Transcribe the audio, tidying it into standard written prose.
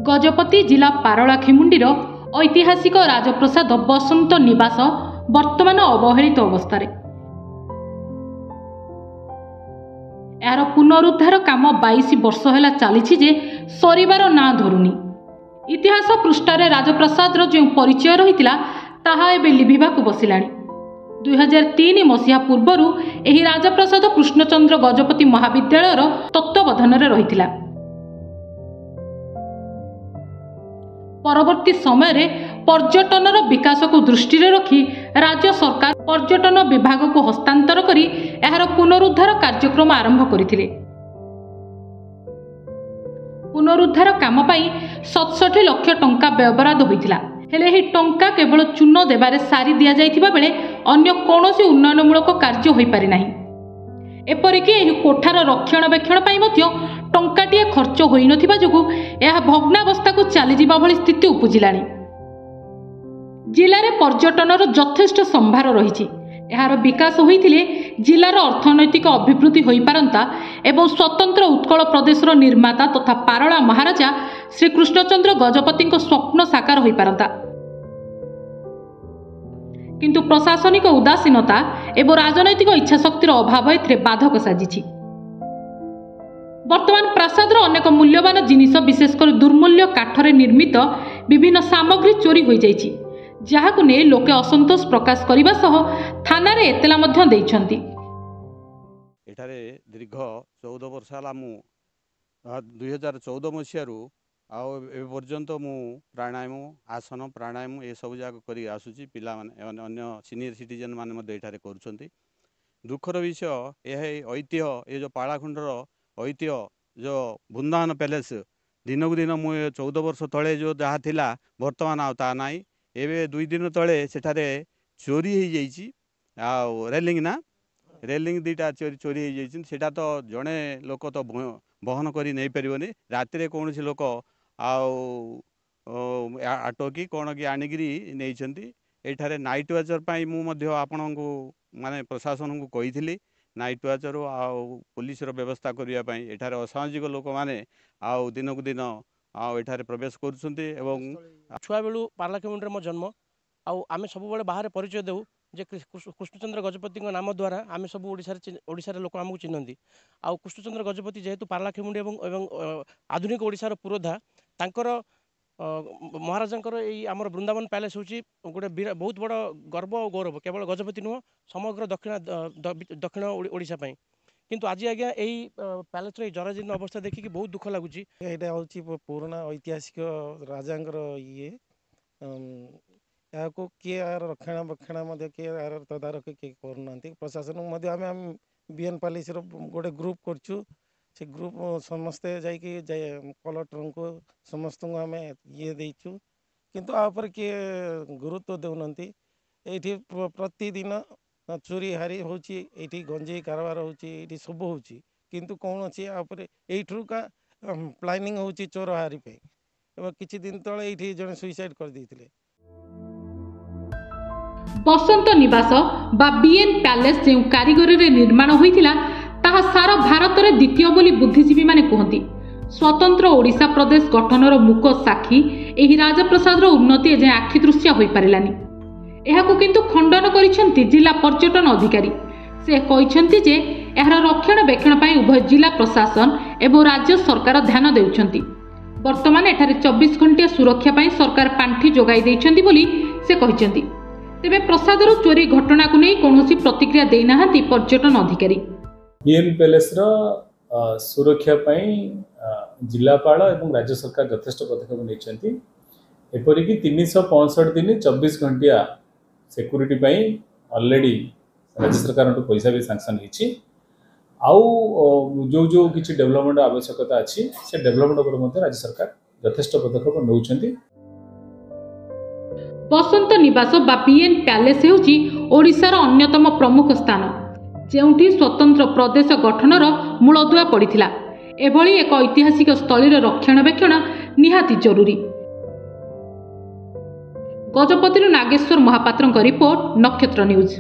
गजपति जिला पारलाखेमुंडीर ऐतिहासिक राजप्रसाद बसंत निवास वर्तमान अवहेलित अवस्था। यार पुनरुद्धार काम 22 वर्ष है चली जे सरिबार ना धरुनी। इतिहास पृष्ठारे राजप्रसाद जो परिचय रही ताहा एबे लिभिबाकु बसिलाणी। 2003 मसीहा पूर्वरु एही राजप्रसाद कृष्णचंद्र गजपति महाविद्यालयर तत्वावधान रही। परवर्ती समय रे पर्यटनर विकास को दृष्टि रखी राज्य सरकार पर्यटन विभाग को हस्तांतर करी एहार पुनरुद्धार कार्यक्रम आरंभ करथिले। पुनरुद्धार काम पाई 67 लाख टंका व्ययबराद होइतिला। हेले ही टंका केवल चून देबारे सारी दिया जाइथिबा बेले अन्य कोनोसी उन्नयनमूलक कार्य होई पारि नाही। एपरिकी एही कोठार रक्षणाबेक्षण पाई मध्य टंकाटिए खर्च होई नथिबा जोगु एहा भग्नावस्था को चली जिबा भली स्थिति उपजिलाणी। जिले पर्यटनर यथेष्ट संभार रही। एहार विकास होइथिले जिलार अर्थनैतिक अभिवृद्धि होई पारंता एवं स्वतंत्र उत्कल प्रदेशर निर्माता तथा पारला महाराजा श्री कृष्णचंद्र गजपति स्वप्न साकार होई पारंता। किंतु प्रशासनिक उदासीनता एवं राजनैतिक इच्छाशक्तिर अभाव एथिरे बाधक साजिछि। वर्तमान प्रासादर अनेक मूल्यवान जिनिस विशेषकर दुर्मूल्य काठरे निर्मित विभिन्न सामग्री चोरी हो जाइछि, जहाकु ने लोके असंतोष प्रकाश करने सह थाना रे एतला मध्य दैछंती। एठारे दीर्घ 14 वर्ष हला मु 2014 मसीहारू पर्यंत मु प्राणायाम आसन प्राणायाम ये सब जाक करी आसुची। पिला माने अन्य सीनियर सिटीजन माने मध्ये एठारे करूछंती। दुखर विषय यह ऐतिह्य ये जो पालाखुंडर ऐतिह्य जो बृंदावन पैलेस दिन को दिन मु 14 वर्ष तले जो जहाँ थिला वर्तमान आता नाई। एवं 2 दिन तले सेठारे चोरी हो जाइए रेलिंग ना रेलिंग दुईटा चोरी हो जाइए। सेटा तो जड़े लोक तो बहन करी नहीं पारनी। राति कौन सी लोक आटो की कौन कि आणिकी नहीं। एठारे नाइट वाचर पाई मु आपण को माने प्रशासन को कही नाइट वाचर पुलिस व्यवस्था करने एठारे असामाजिक लोक मैंने दिन को दिन एठारे प्रवेश करुछंती। छुआ बेलू पारलाखेमुंडी मो जन्म आम सब बाहर परिचय देऊ जे कृष्णचंद्र गजपति नाम द्वारा आम सब ओडिशार लोक आमको चिन्हती। आउ कृष्णचंद्र गजपति जेहेतु पारलाखेमुंडी एवं आधुनिक ओडिशार पुरोधा तांकर महाराजा यही आमर बृंदावन पैलेस हूँ गोटे बहुत बड़ गर्व और गौरव केवल गजपति नुह समग्र दक्षिण ओडिशा पई। किंतु आज आज्ञा यही पैलेस जराजीर्ण अवस्था देखिकी बहुत दुख लगुच। यहाँ हूँ पुराना ऐतिहासिक राजांर ये को किए यार रक्षणाबेक्षण किए यार तदारख किए करना। प्रशासन आम बीएन पैलेस गोटे ग्रुप करछु। से ग्रुप समस्ते जाइए कलेक्टर को समस्त आम ये देचु किंतु आपर किए गुरुत्व देना। ये प्रतिदिन चोरी हारी होची गंजेई कारबार होची सब होची किंतु कौन अच्छी यू का प्लानिंग होची चोर हारी पे। किछि दिन तले ये जने सुइसाइड कर देथिले। बसंत निवास बा बीएन पैलेस जो कारीगरी रे निर्माण होइतिला ताहा सारा भारत रे द्वितीय बोली बुद्धिजीवी माने कहती। स्वतंत्र ओडिशा प्रदेश गठनर मुक साक्षी एही राजप्रसादर उन्नति एजे आखि दृश्य होई पारिलानी। एहाकु किंतु खंडन करिसेंती जिला पर्यटन अधिकारी। से कहिसेंती जे एहार रक्षणाबेक्षण पई उभय जिला प्रशासन एवं राज्य सरकार ध्यान देउछंती। वर्तमान एठारे 24 घंटिया सुरक्षा पई सरकार पांठी जोगाई दैछंती बोली से कहिसेंती। तेबे प्रसादर चोरी घटना को नहीं कोनोसी प्रतिक्रिया देई नाहांती पर्यटन अधिकारी। बीएन पैलेस सुरक्षा जिलापाल और राज्य सरकार यथेष्ट पदक्षेप नहीं। एपरिकी 365 दिन 24 घंटिया सिक्यूरीटी ऑलरेडी राज्य सरकार पैसा भी सैंक्शन आउ जो किसी डेवलपमेंट आवश्यकता अच्छी से डेवलपमेंट राज्य सरकार यथेष्ट पदक्षेप नौकरी। बसंत निवास बा बीएन पैलेस हेउची ओडिशार अन्यतम प्रमुख स्थान जेउठी स्वतंत्र प्रदेश गठनर मूलदुआ पड़िथिला। एभली एक ऐतिहासिक स्थलीर रक्षणाबेक्षण निहाती जरूरी। गजपति नागेश्वर महापात्र रिपोर्ट, नक्षत्र न्यूज।